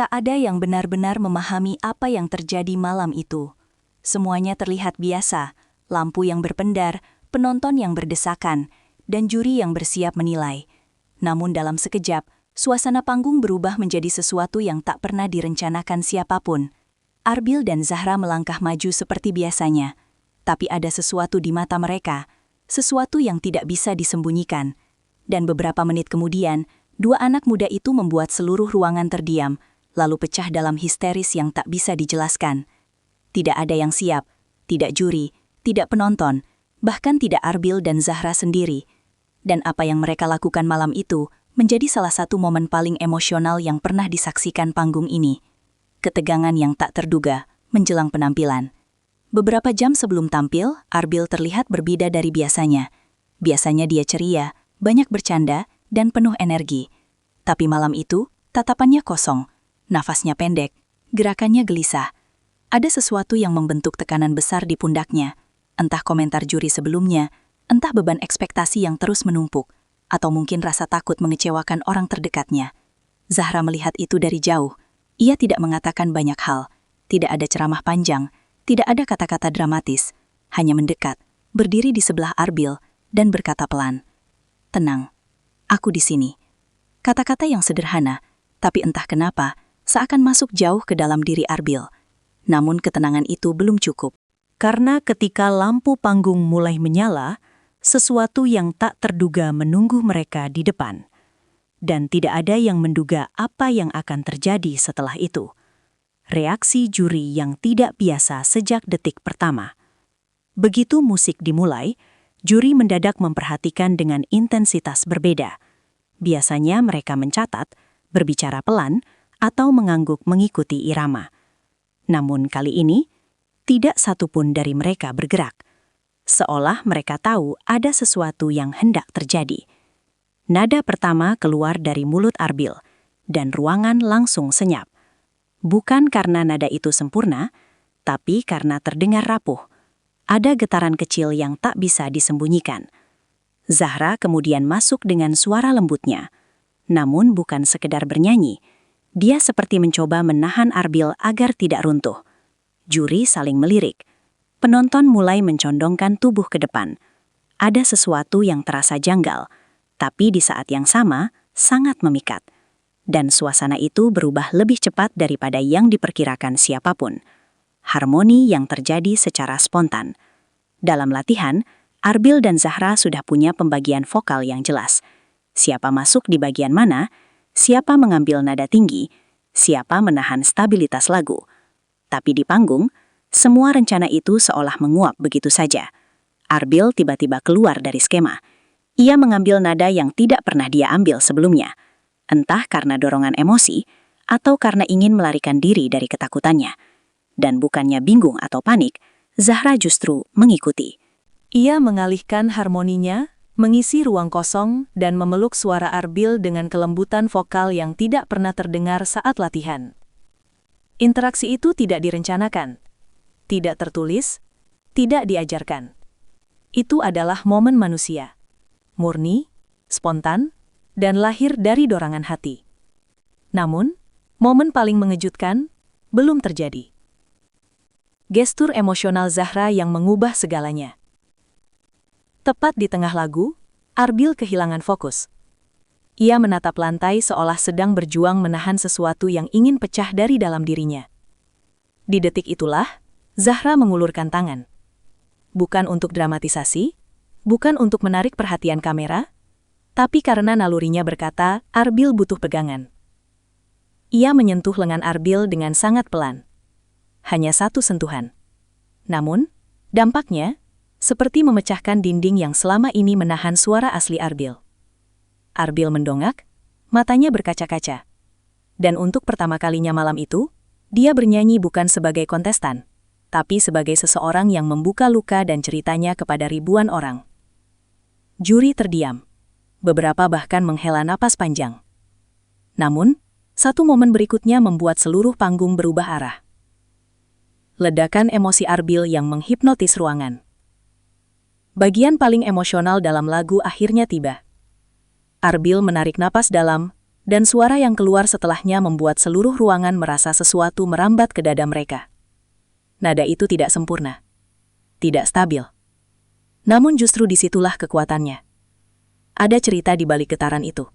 Tak ada yang benar-benar memahami apa yang terjadi malam itu. Semuanya terlihat biasa, lampu yang berpendar, penonton yang berdesakan, dan juri yang bersiap menilai. Namun dalam sekejap, suasana panggung berubah menjadi sesuatu yang tak pernah direncanakan siapapun. Arbil dan Zahra melangkah maju seperti biasanya, tapi ada sesuatu di mata mereka, sesuatu yang tidak bisa disembunyikan. Dan beberapa menit kemudian, dua anak muda itu membuat seluruh ruangan terdiam, lalu pecah dalam histeris yang tak bisa dijelaskan. Tidak ada yang siap, tidak juri, tidak penonton, bahkan tidak Arbil dan Zahra sendiri. Dan apa yang mereka lakukan malam itu menjadi salah satu momen paling emosional yang pernah disaksikan panggung ini. Ketegangan yang tak terduga menjelang penampilan. Beberapa jam sebelum tampil, Arbil terlihat berbeda dari biasanya. Biasanya dia ceria, banyak bercanda, dan penuh energi. Tapi malam itu, tatapannya kosong. Nafasnya pendek, gerakannya gelisah. Ada sesuatu yang membentuk tekanan besar di pundaknya, entah komentar juri sebelumnya, entah beban ekspektasi yang terus menumpuk, atau mungkin rasa takut mengecewakan orang terdekatnya. Zahra melihat itu dari jauh. Ia tidak mengatakan banyak hal, tidak ada ceramah panjang, tidak ada kata-kata dramatis, hanya mendekat, berdiri di sebelah Arbil, dan berkata pelan, "Tenang, aku di sini." Kata-kata yang sederhana, tapi entah kenapa, seakan masuk jauh ke dalam diri Arbil. Namun ketenangan itu belum cukup. Karena ketika lampu panggung mulai menyala, sesuatu yang tak terduga menunggu mereka di depan. Dan tidak ada yang menduga apa yang akan terjadi setelah itu. Reaksi juri yang tidak biasa sejak detik pertama. Begitu musik dimulai, juri mendadak memperhatikan dengan intensitas berbeda. Biasanya mereka mencatat, berbicara pelan, atau mengangguk mengikuti irama. Namun kali ini, tidak satupun dari mereka bergerak. Seolah mereka tahu ada sesuatu yang hendak terjadi. Nada pertama keluar dari mulut Arbil, dan ruangan langsung senyap. Bukan karena nada itu sempurna, tapi karena terdengar rapuh. Ada getaran kecil yang tak bisa disembunyikan. Zahra kemudian masuk dengan suara lembutnya. Namun bukan sekedar bernyanyi. Dia seperti mencoba menahan Arbil agar tidak runtuh. Juri saling melirik. Penonton mulai mencondongkan tubuh ke depan. Ada sesuatu yang terasa janggal, tapi di saat yang sama, sangat memikat. Dan suasana itu berubah lebih cepat daripada yang diperkirakan siapapun. Harmoni yang terjadi secara spontan. Dalam latihan, Arbil dan Zahra sudah punya pembagian vokal yang jelas. Siapa masuk di bagian mana, siapa mengambil nada tinggi, siapa menahan stabilitas lagu. Tapi di panggung, semua rencana itu seolah menguap begitu saja. Arbil tiba-tiba keluar dari skema. Ia mengambil nada yang tidak pernah dia ambil sebelumnya. Entah karena dorongan emosi, atau karena ingin melarikan diri dari ketakutannya. Dan bukannya bingung atau panik, Zahra justru mengikuti. Ia mengalihkan harmoninya, mengisi ruang kosong, dan memeluk suara Arbil dengan kelembutan vokal yang tidak pernah terdengar saat latihan. Interaksi itu tidak direncanakan, tidak tertulis, tidak diajarkan. Itu adalah momen manusia, murni, spontan, dan lahir dari dorongan hati. Namun, momen paling mengejutkan belum terjadi. Gestur emosional Zahra yang mengubah segalanya. Tepat di tengah lagu, Arbil kehilangan fokus. Ia menatap lantai seolah sedang berjuang menahan sesuatu yang ingin pecah dari dalam dirinya. Di detik itulah, Zahra mengulurkan tangan. Bukan untuk dramatisasi, bukan untuk menarik perhatian kamera, tapi karena nalurinya berkata, Arbil butuh pegangan. Ia menyentuh lengan Arbil dengan sangat pelan. Hanya satu sentuhan. Namun, dampaknya, seperti memecahkan dinding yang selama ini menahan suara asli Arbil. Arbil mendongak, matanya berkaca-kaca. Dan untuk pertama kalinya malam itu, dia bernyanyi bukan sebagai kontestan, tapi sebagai seseorang yang membuka luka dan ceritanya kepada ribuan orang. Juri terdiam. Beberapa bahkan menghela napas panjang. Namun, satu momen berikutnya membuat seluruh panggung berubah arah. Ledakan emosi Arbil yang menghipnotis ruangan. Bagian paling emosional dalam lagu akhirnya tiba. Arbil menarik napas dalam, Dan suara yang keluar setelahnya membuat seluruh ruangan merasa sesuatu merambat ke dada mereka. Nada itu tidak sempurna, tidak stabil. Namun justru disitulah kekuatannya. Ada cerita di balik getaran itu.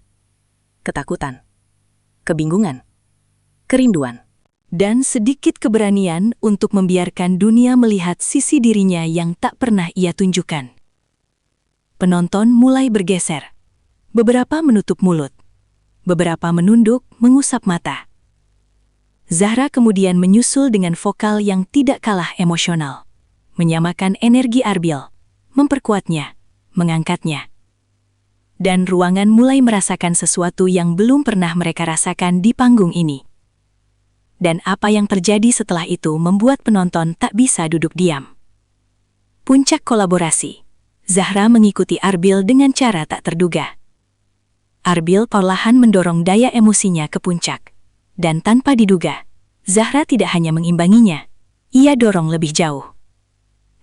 Ketakutan, kebingungan, kerinduan, dan sedikit keberanian untuk membiarkan dunia melihat sisi dirinya yang tak pernah ia tunjukkan. Penonton mulai bergeser. Beberapa menutup mulut. Beberapa menunduk, mengusap mata. Zahra kemudian menyusul dengan vokal yang tidak kalah emosional. Menyamakan energi Arbil, memperkuatnya, mengangkatnya. Dan ruangan mulai merasakan sesuatu yang belum pernah mereka rasakan di panggung ini. Dan apa yang terjadi setelah itu membuat penonton tak bisa duduk diam. Puncak kolaborasi. Zahra mengikuti Arbil dengan cara tak terduga. Arbil perlahan mendorong daya emosinya ke puncak. Dan tanpa diduga, Zahra tidak hanya mengimbanginya, ia dorong lebih jauh.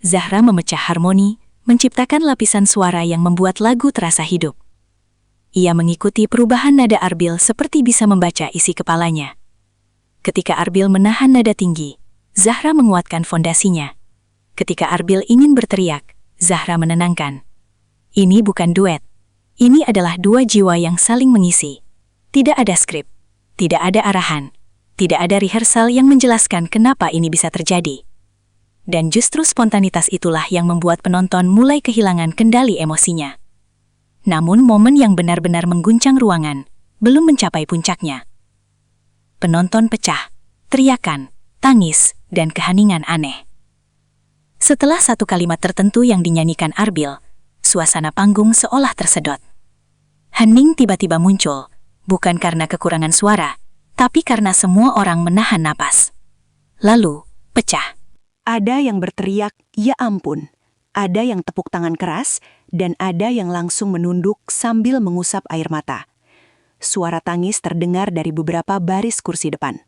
Zahra memecah harmoni, menciptakan lapisan suara yang membuat lagu terasa hidup. Ia mengikuti perubahan nada Arbil seperti bisa membaca isi kepalanya. Ketika Arbil menahan nada tinggi, Zahra menguatkan fondasinya. Ketika Arbil ingin berteriak, Zahra menenangkan. Ini bukan duet. Ini adalah dua jiwa yang saling mengisi. Tidak ada skrip, tidak ada arahan, tidak ada rehearsal yang menjelaskan kenapa ini bisa terjadi. Dan justru spontanitas itulah yang membuat penonton mulai kehilangan kendali emosinya. Namun momen yang benar-benar mengguncang ruangan belum mencapai puncaknya. Penonton pecah, teriakan, tangis, dan keheningan aneh. Setelah satu kalimat tertentu yang dinyanyikan Arbil, suasana panggung seolah tersedot. Hening tiba-tiba muncul, bukan karena kekurangan suara, tapi karena semua orang menahan napas. Lalu, pecah. Ada yang berteriak, "Ya ampun." Ada yang tepuk tangan keras, dan ada yang langsung menunduk sambil mengusap air mata. Suara tangis terdengar dari beberapa baris kursi depan.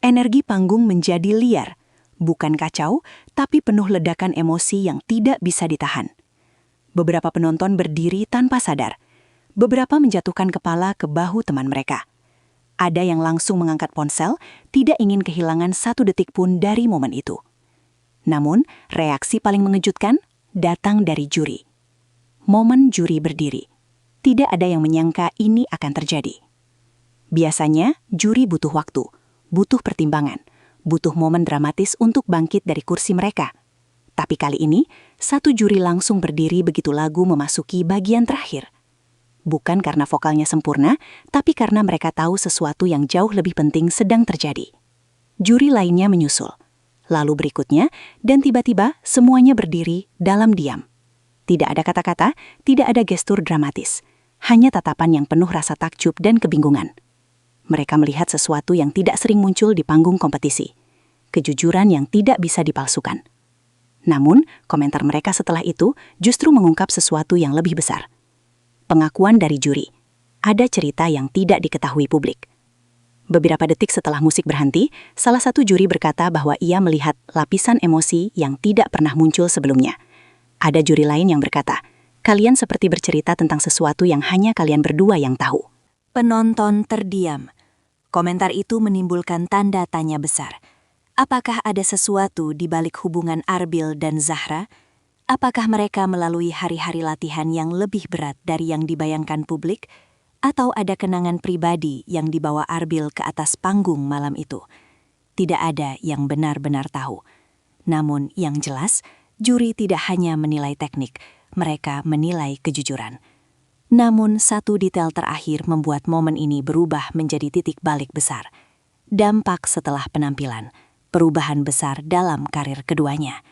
Energi panggung menjadi liar, bukan kacau, tapi penuh ledakan emosi yang tidak bisa ditahan. Beberapa penonton berdiri tanpa sadar. Beberapa menjatuhkan kepala ke bahu teman mereka. Ada yang langsung mengangkat ponsel, tidak ingin kehilangan satu detik pun dari momen itu. Namun, reaksi paling mengejutkan datang dari juri. Momen juri berdiri. Tidak ada yang menyangka ini akan terjadi. Biasanya, juri butuh waktu, butuh pertimbangan, butuh momen dramatis untuk bangkit dari kursi mereka. Tapi kali ini, satu juri langsung berdiri begitu lagu memasuki bagian terakhir. Bukan karena vokalnya sempurna, tapi karena mereka tahu sesuatu yang jauh lebih penting sedang terjadi. Juri lainnya menyusul. Lalu berikutnya, dan tiba-tiba semuanya berdiri dalam diam. Tidak ada kata-kata, tidak ada gestur dramatis. Hanya tatapan yang penuh rasa takjub dan kebingungan. Mereka melihat sesuatu yang tidak sering muncul di panggung kompetisi. Kejujuran yang tidak bisa dipalsukan. Namun, komentar mereka setelah itu justru mengungkap sesuatu yang lebih besar. Pengakuan dari juri. Ada cerita yang tidak diketahui publik. Beberapa detik setelah musik berhenti, salah satu juri berkata bahwa ia melihat lapisan emosi yang tidak pernah muncul sebelumnya. Ada juri lain yang berkata, "Kalian seperti bercerita tentang sesuatu yang hanya kalian berdua yang tahu." Penonton terdiam. Komentar itu menimbulkan tanda tanya besar. Apakah ada sesuatu di balik hubungan Arbil dan Zahra? Apakah mereka melalui hari-hari latihan yang lebih berat dari yang dibayangkan publik? Atau ada kenangan pribadi yang dibawa Arbil ke atas panggung malam itu? Tidak ada yang benar-benar tahu. Namun yang jelas, juri tidak hanya menilai teknik, mereka menilai kejujuran. Namun satu detail terakhir membuat momen ini berubah menjadi titik balik besar. Dampak setelah penampilan. Perubahan besar dalam karir keduanya.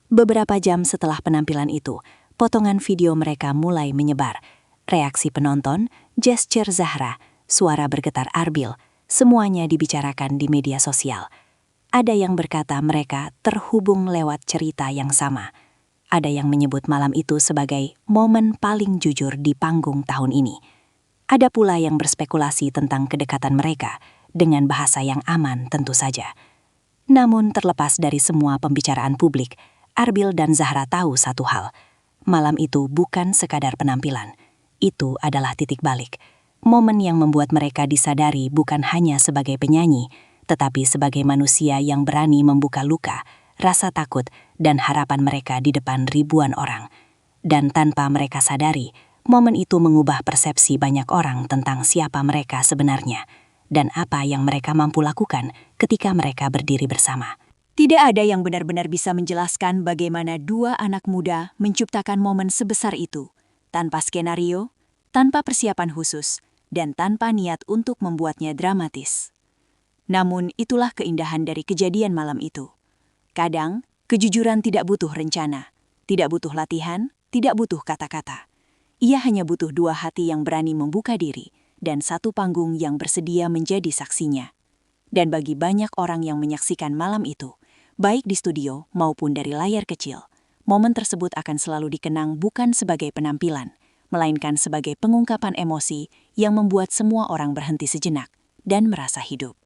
Beberapa jam setelah penampilan itu, potongan video mereka mulai menyebar. Reaksi penonton, gesture Zahra, suara bergetar Arbil, semuanya dibicarakan di media sosial. Ada yang berkata mereka terhubung lewat cerita yang sama. Ada yang menyebut malam itu sebagai momen paling jujur di panggung tahun ini. Ada pula yang berspekulasi tentang kedekatan mereka, dengan bahasa yang aman tentu saja. Namun terlepas dari semua pembicaraan publik, Arbil dan Zahra tahu satu hal. Malam itu bukan sekadar penampilan. Itu adalah titik balik. Momen yang membuat mereka disadari bukan hanya sebagai penyanyi, tetapi sebagai manusia yang berani membuka luka, rasa takut, dan harapan mereka di depan ribuan orang. Dan tanpa mereka sadari, momen itu mengubah persepsi banyak orang tentang siapa mereka sebenarnya dan apa yang mereka mampu lakukan ketika mereka berdiri bersama. Tidak ada yang benar-benar bisa menjelaskan bagaimana dua anak muda menciptakan momen sebesar itu, tanpa skenario, tanpa persiapan khusus, dan tanpa niat untuk membuatnya dramatis. Namun itulah keindahan dari kejadian malam itu. Kadang, kejujuran tidak butuh rencana, tidak butuh latihan, tidak butuh kata-kata. Ia hanya butuh dua hati yang berani membuka diri dan satu panggung yang bersedia menjadi saksinya. Dan bagi banyak orang yang menyaksikan malam itu, baik di studio maupun dari layar kecil, momen tersebut akan selalu dikenang bukan sebagai penampilan, melainkan sebagai pengungkapan emosi yang membuat semua orang berhenti sejenak dan merasa hidup.